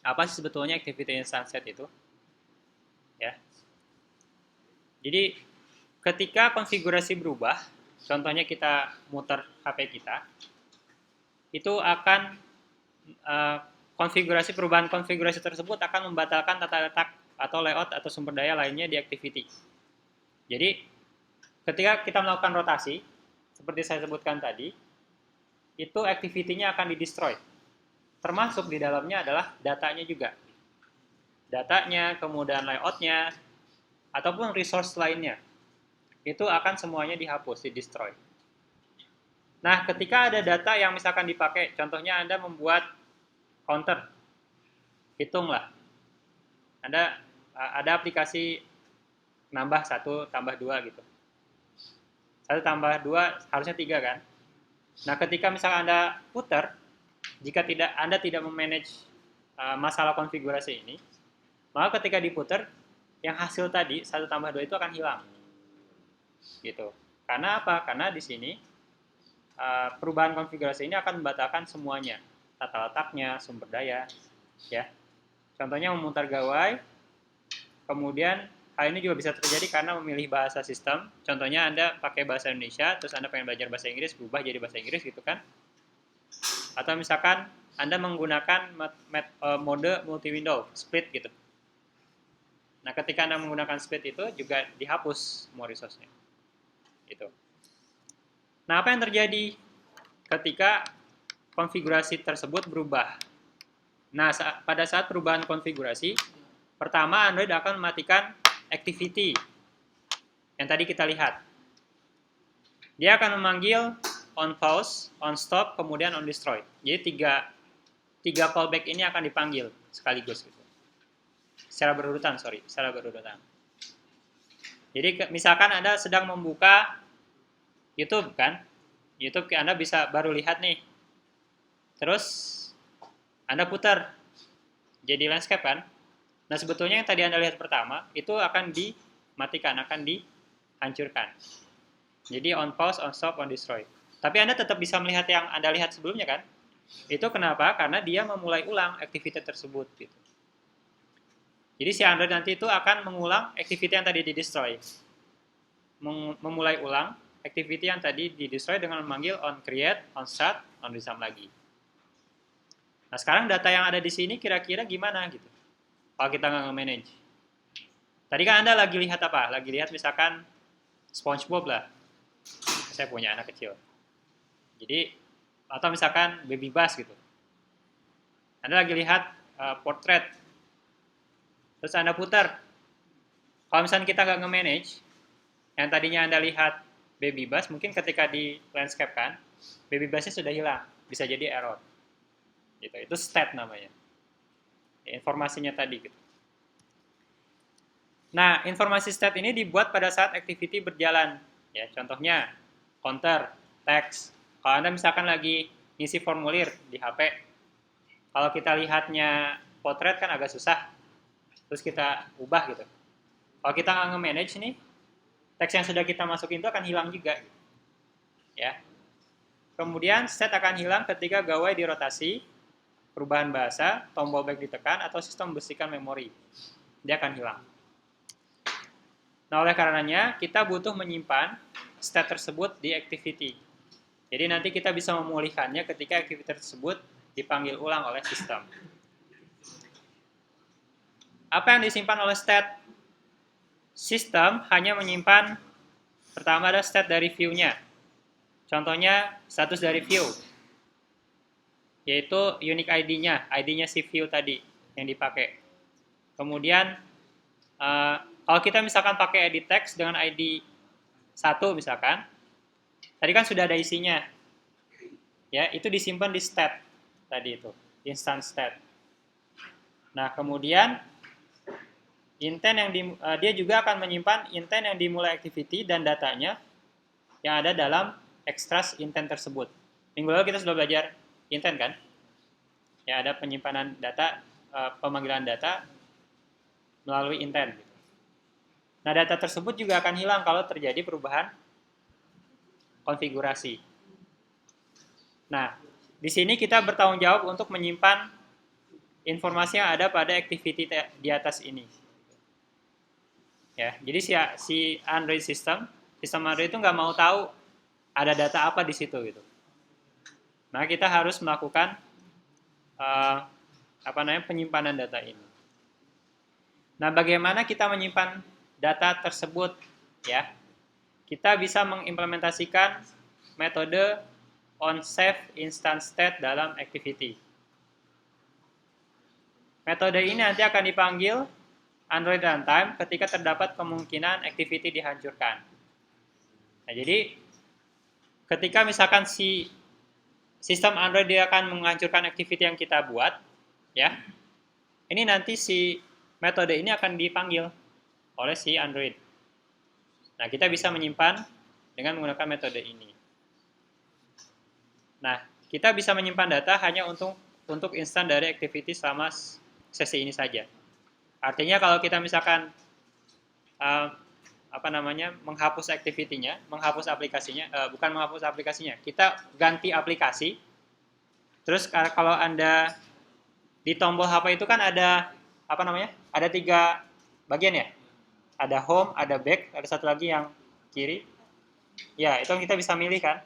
Apa sih sebetulnya activity instance set itu? Ya. Jadi ketika konfigurasi berubah, contohnya kita muter HP kita, itu akan konfigurasi perubahan konfigurasi tersebut akan membatalkan tata letak atau layout atau sumber daya lainnya di activity. Jadi ketika kita melakukan rotasi, seperti saya sebutkan tadi, itu activity-nya akan di-destroy. Termasuk di dalamnya adalah datanya juga. Datanya, kemudian layout-nya, ataupun resource lainnya. Itu akan semuanya dihapus, di-destroy. Nah, ketika ada data yang misalkan dipakai, contohnya Anda membuat counter, hitunglah. Ada aplikasi nambah 1 tambah 2 gitu. 1 tambah 2 harusnya 3 kan? Nah, ketika misalnya Anda putar, jika Anda tidak memanage masalah konfigurasi ini, maka ketika diputar, yang hasil tadi 1 tambah 2 itu akan hilang. Gitu. Karena apa? Karena di sini perubahan konfigurasi ini akan membatalkan semuanya. Tata letaknya, sumber daya, ya. Contohnya memutar gawai, kemudian hal ini juga bisa terjadi karena memilih bahasa sistem. Contohnya Anda pakai bahasa Indonesia, terus Anda pengen belajar bahasa Inggris, berubah jadi bahasa Inggris gitu kan. Atau misalkan Anda menggunakan mode multi-window, split gitu. Nah, ketika Anda menggunakan split itu juga dihapus semua resource-nya. Gitu. Nah, apa yang terjadi ketika konfigurasi tersebut berubah? Nah, pada saat perubahan konfigurasi, pertama Android akan mematikan activity yang tadi kita lihat. Dia akan memanggil on pause, on stop, kemudian on destroy. Jadi tiga callback ini akan dipanggil sekaligus gitu. Secara berurutan. Jadi misalkan Anda sedang membuka YouTube kan, YouTube Anda bisa baru lihat nih, terus Anda putar jadi landscape kan. Nah, sebetulnya yang tadi Anda lihat pertama itu akan dimatikan, akan dihancurkan. Jadi on pause, on stop, on destroy. Tapi Anda tetap bisa melihat yang Anda lihat sebelumnya kan. Itu kenapa? Karena dia memulai ulang aktivitas tersebut gitu. Jadi si Android nanti itu akan mengulang activity yang tadi di-destroy. Memulai ulang activity yang tadi di-destroy dengan memanggil on create, on start, on resume lagi. Nah, sekarang data yang ada di sini kira-kira gimana gitu. Kalau kita nggak nge-manage. Tadi kan Anda lagi lihat apa? Lagi lihat misalkan SpongeBob lah. Saya punya anak kecil. Jadi, atau misalkan Baby Bass gitu. Anda lagi lihat portrait. Terus Anda putar. Kalau misalnya kita nggak nge-manage, yang tadinya Anda lihat Baby Bass, mungkin ketika di landscape kan, Baby Bass-nya sudah hilang. Bisa jadi error. Gitu. Itu stat namanya. Informasinya tadi gitu. Nah, informasi stat ini dibuat pada saat activity berjalan. Ya, contohnya counter, text. Kalau Anda misalkan lagi ngisi formulir di HP, kalau kita lihatnya potret kan agak susah. Terus kita ubah gitu. Kalau kita nggak nge-manage nih, teks yang sudah kita masukin itu akan hilang juga. Ya. Kemudian stat akan hilang ketika gawai dirotasi, perubahan bahasa, tombol back ditekan, atau sistem membersihkan memori. Dia akan hilang. Nah, oleh karenanya, kita butuh menyimpan state tersebut di activity. Jadi nanti kita bisa memulihkannya ketika activity tersebut dipanggil ulang oleh sistem. Apa yang disimpan oleh state? Sistem hanya menyimpan, pertama ada state dari view-nya. Contohnya, status dari view. Yaitu unique ID-nya, ID-nya si view tadi yang dipakai. Kemudian, kalau kita misalkan pakai edit text dengan ID 1 misalkan, tadi kan sudah ada isinya. Ya, itu disimpan di state tadi itu, instance state. Nah, kemudian intent yang dia juga akan menyimpan intent yang dimulai activity dan datanya yang ada dalam extract intent tersebut. Minggu lalu kita sudah belajar intent kan? Ya, ada penyimpanan data, pemanggilan data melalui intent. Nah, data tersebut juga akan hilang kalau terjadi perubahan konfigurasi. Nah, di sini kita bertanggung jawab untuk menyimpan informasi yang ada pada activity di atas ini. Ya, jadi si Android sistem Android itu nggak mau tahu ada data apa di situ gitu. Nah, kita harus melakukan penyimpanan data ini. Nah, bagaimana kita menyimpan data tersebut? Ya, kita bisa mengimplementasikan metode onSafe instance state dalam activity. Metode ini nanti akan dipanggil Android runtime ketika terdapat kemungkinan activity dihancurkan. Nah, jadi ketika misalkan si sistem Android dia akan menghancurkan activity yang kita buat, ya, ini nanti si metode ini akan dipanggil oleh si Android. Nah, kita bisa menyimpan dengan menggunakan metode ini. Nah, kita bisa menyimpan data hanya untuk instan dari activity selama sesi ini saja. Artinya kalau kita misalkan menghapus activity-nya, menghapus aplikasinya, bukan menghapus aplikasinya, kita ganti aplikasi. Terus kalau Anda di tombol HP itu kan ada ada 3 bagian ya. Ada home, ada back, ada satu lagi yang kiri. Ya, itu kita bisa milih kan.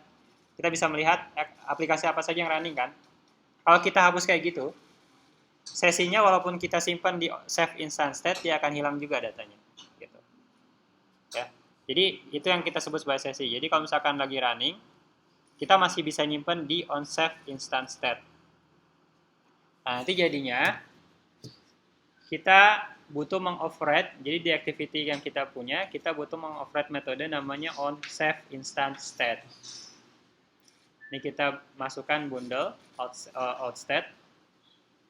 Kita bisa melihat aplikasi apa saja yang running kan. Kalau kita hapus kayak gitu, sesinya walaupun kita simpan di save instance state, dia akan hilang juga datanya. Gitu. Ya. Jadi itu yang kita sebut sebagai sesi. Jadi kalau misalkan lagi running, kita masih bisa nyimpan di onSafe instance state. Nah, nanti jadinya kita butuh mengoverride. Jadi di activity yang kita punya, kita butuh mengoverride metode namanya onSafe instance state. Ini kita masukkan bundle out state.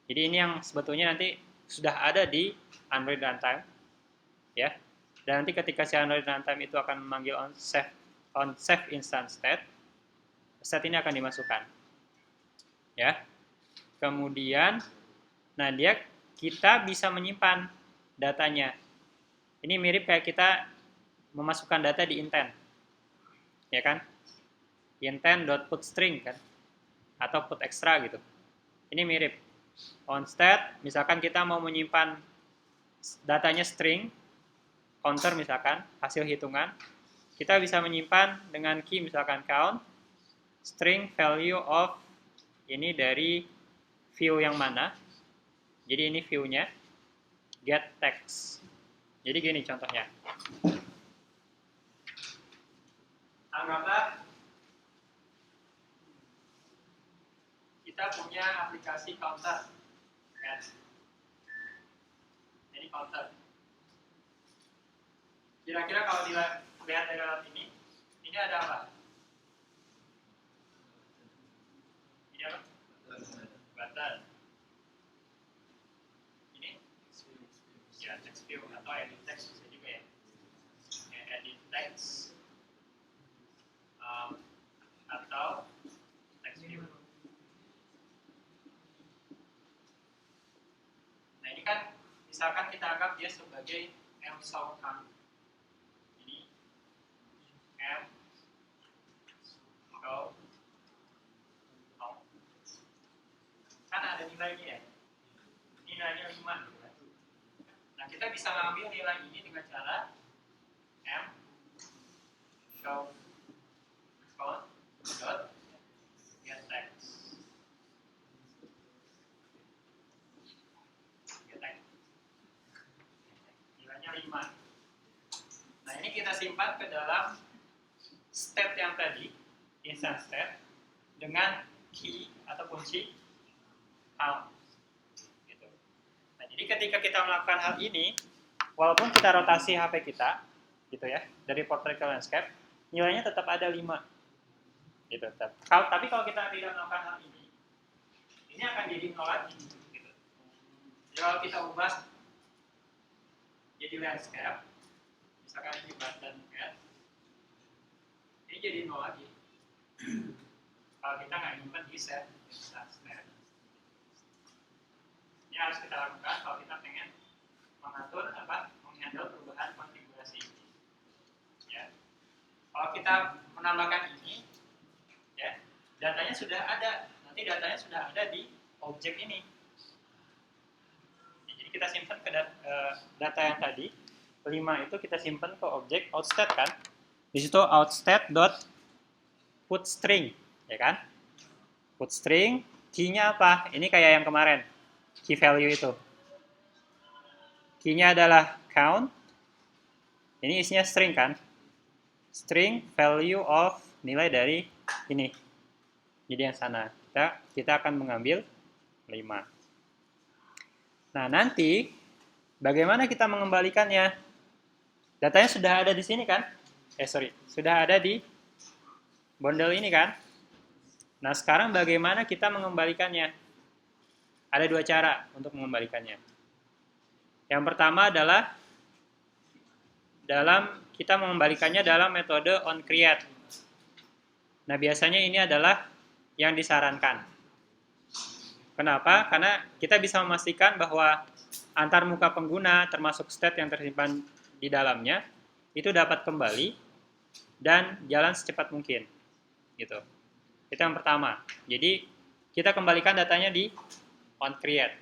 Jadi ini yang sebetulnya nanti sudah ada di Android runtime, ya. Dan nanti ketika si Android runtime itu akan memanggil onSafe instance state ini akan dimasukkan, ya. Kemudian, nah kita bisa menyimpan datanya. Ini mirip kayak kita memasukkan data di intent, ya kan? Intent.putString kan, atau put extra gitu. Ini mirip. OnState, misalkan kita mau menyimpan datanya string, counter misalkan, hasil hitungan, kita bisa menyimpan dengan key misalkan count, string value of, ini dari view yang mana, jadi ini view-nya, get text. Jadi gini contohnya. Anggaplah kita punya aplikasi counter, kan? Ini counter. Kira-kira kalau dilihat dari alat ini ada apa? Ini apa? Button. Ini? Ya, text view atau edit text bisa juga ya. Edit text atau text view. Nah, ini kan misalkan kita anggap dia sebagai mSouth count. Ini mSouth count. Kan ada nilainya ya. Nilainya 5 gitu kan. Nah, kita bisa ngambil nilai ini dengan cara mSouth count dot get text. Nilainya 5. Nah, ini kita simpan ke dalam state yang tadi, instance state, dengan key atau kunci count. Gitu. Nah, jadi ketika kita melakukan hal ini, walaupun kita rotasi HP kita, gitu ya, dari portrait ke landscape, nilainya tetap ada 5. Gitu. Tapi kalau kita tidak melakukan hal ini akan jadi 0 lagi. Gitu. Jadi kalau kita ubah jadi landscape, misalkan ini button kan, ini jadi 0 lagi. Kalau kita nggak nyimpen di set instance state. Ini harus kita lakukan kalau kita pengen mengatur menghandle perubahan konfigurasi ini. Ya. Kalau kita menambahkan ini, ya, datanya sudah ada. Nanti datanya sudah ada di objek ini. kita simpan ke data yang tadi 5 itu kita simpan ke objek outstate kan. Di situ outstate dot put string, ya kan? Put string, key-nya apa? Ini kayak yang kemarin, key value itu. Key-nya adalah count. Ini isinya string kan? String value of nilai dari ini. Jadi yang sana. Kita akan mengambil 5. Nah, nanti bagaimana kita mengembalikannya? Datanya sudah ada di sini kan? Sudah ada di bundle ini kan? Nah, sekarang bagaimana kita mengembalikannya? Ada 2 cara untuk mengembalikannya. Yang pertama adalah kita mengembalikannya dalam metode onCreate. Nah, biasanya ini adalah yang disarankan. Kenapa? Karena kita bisa memastikan bahwa antar muka pengguna termasuk state yang tersimpan di dalamnya itu dapat kembali dan jalan secepat mungkin. Gitu. Itu yang pertama. Jadi kita kembalikan datanya di onCreate.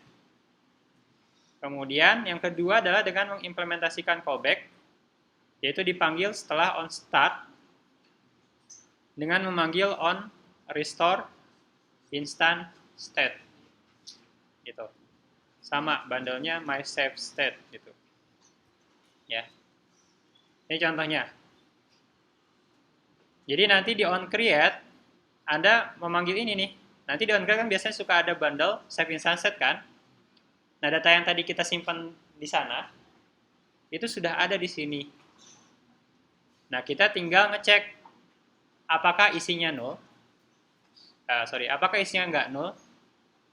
Kemudian yang kedua adalah dengan mengimplementasikan callback, yaitu dipanggil setelah onStart dengan memanggil onRestore instant state. Gitu. Sama bundle-nya mySaveState gitu. Ya. Ini contohnya. Jadi nanti di onCreate Anda memanggil ini nih. Nanti di onCreate kan biasanya suka ada bundle save instant state kan. Nah, data yang tadi kita simpan di sana itu sudah ada di sini. Nah, kita tinggal ngecek apakah isinya nol. Apakah isinya nggak nol?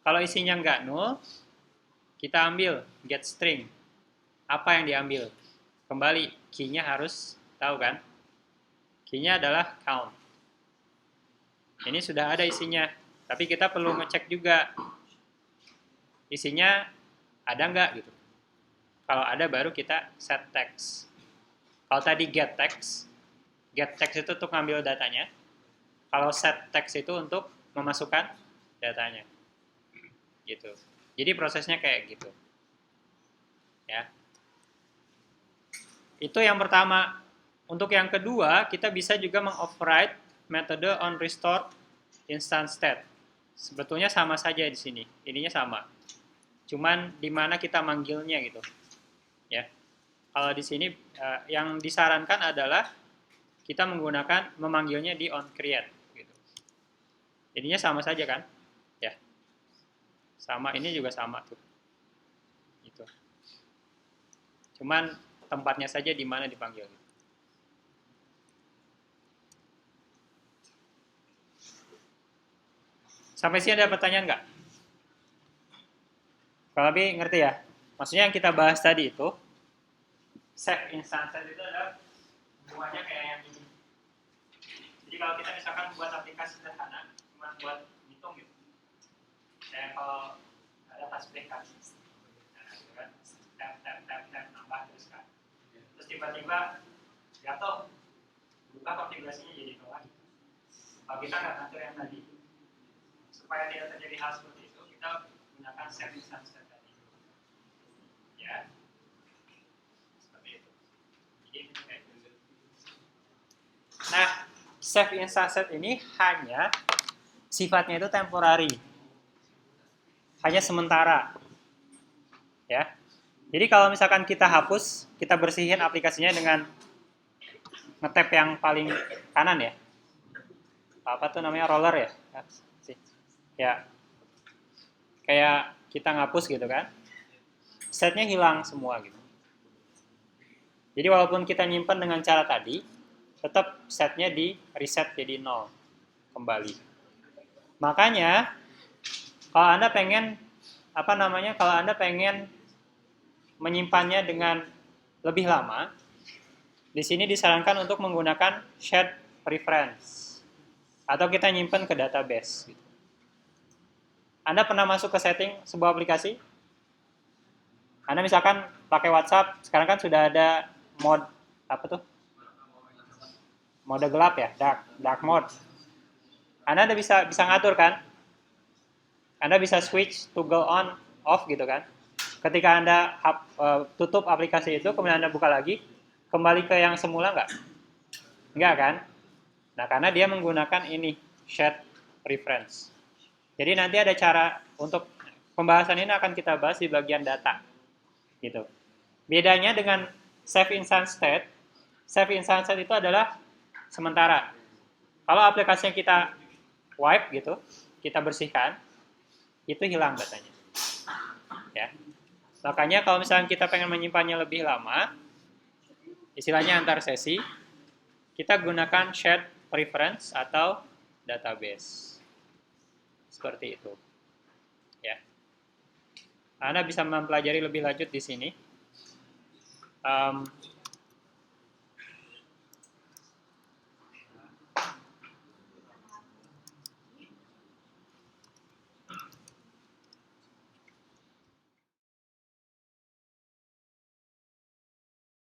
Kalau isinya nggak nol, kita ambil get string. Apa yang diambil? Kembali, key-nya harus tahu kan? Key-nya adalah count. Ini sudah ada isinya, tapi kita perlu ngecek juga isinya ada nggak gitu. Kalau ada baru kita set text. Kalau tadi get text itu untuk ngambil datanya. Kalau set text itu untuk memasukkan datanya. Gitu. Jadi prosesnya kayak gitu. Ya. Itu yang pertama. Untuk yang kedua, kita bisa juga mengoverride metode onRestore instant state. Sebetulnya sama saja di sini. Ininya sama. Cuman di mana kita manggilnya gitu. Ya. Kalau di sini yang disarankan adalah kita memanggilnya di onCreate gitu. Ininya sama saja kan? Ya. Sama, ini juga sama tuh. Gitu. Cuman tempatnya saja di mana dipanggil. Sampai sini ada pertanyaan nggak? Kalau lebih ngerti ya? Maksudnya yang kita bahas tadi itu, save instant state itu adalah hubungannya kayak yang ini. Jadi kalau kita misalkan buat aplikasi sederhana, cuma buat hitung gitu. Kayak kalau ada tas backup, nah, gitu kan, tap, nambah terus kan. Terus tiba-tiba jatuh, buka konfigurasinya jadi nol lagi. Kalau kita nggak ngatur yang tadi, supaya tidak terjadi hal seperti itu, kita gunakan save instant state tadi. Ya, seperti itu. Jadi kayak gitu. Nah, save instant state ini hanya sifatnya itu temporary. Hanya sementara. Ya. Jadi kalau misalkan kita hapus, kita bersihin aplikasinya dengan nge-tap yang paling kanan ya. Apa tuh namanya, roller ya? Ya. Kayak kita ngapus gitu kan. Setnya hilang semua gitu. Jadi walaupun kita nyimpen dengan cara tadi, tetap setnya di reset jadi 0 kembali. Makanya kalau Anda pengen kalau Anda pengen menyimpannya dengan lebih lama, di sini disarankan untuk menggunakan shared preference atau kita nyimpan ke database. Anda pernah masuk ke setting sebuah aplikasi? Anda misalkan pakai WhatsApp, sekarang kan sudah ada mode mode gelap ya, dark mode. Anda bisa ngatur kan? Anda bisa switch toggle on off gitu kan? Ketika Anda tutup aplikasi itu, kemudian Anda buka lagi, kembali ke yang semula nggak? Nggak kan? Nah, karena dia menggunakan ini, shared preference. Jadi nanti ada cara untuk pembahasan ini akan kita bahas di bagian data. Gitu. Bedanya dengan save instance state itu adalah sementara. Kalau aplikasinya kita wipe gitu, kita bersihkan, itu hilang datanya. Ya. Makanya kalau misalnya kita pengen menyimpannya lebih lama, istilahnya antar sesi, kita gunakan shared preference atau database. Seperti itu. Ya. Anda bisa mempelajari lebih lanjut di sini.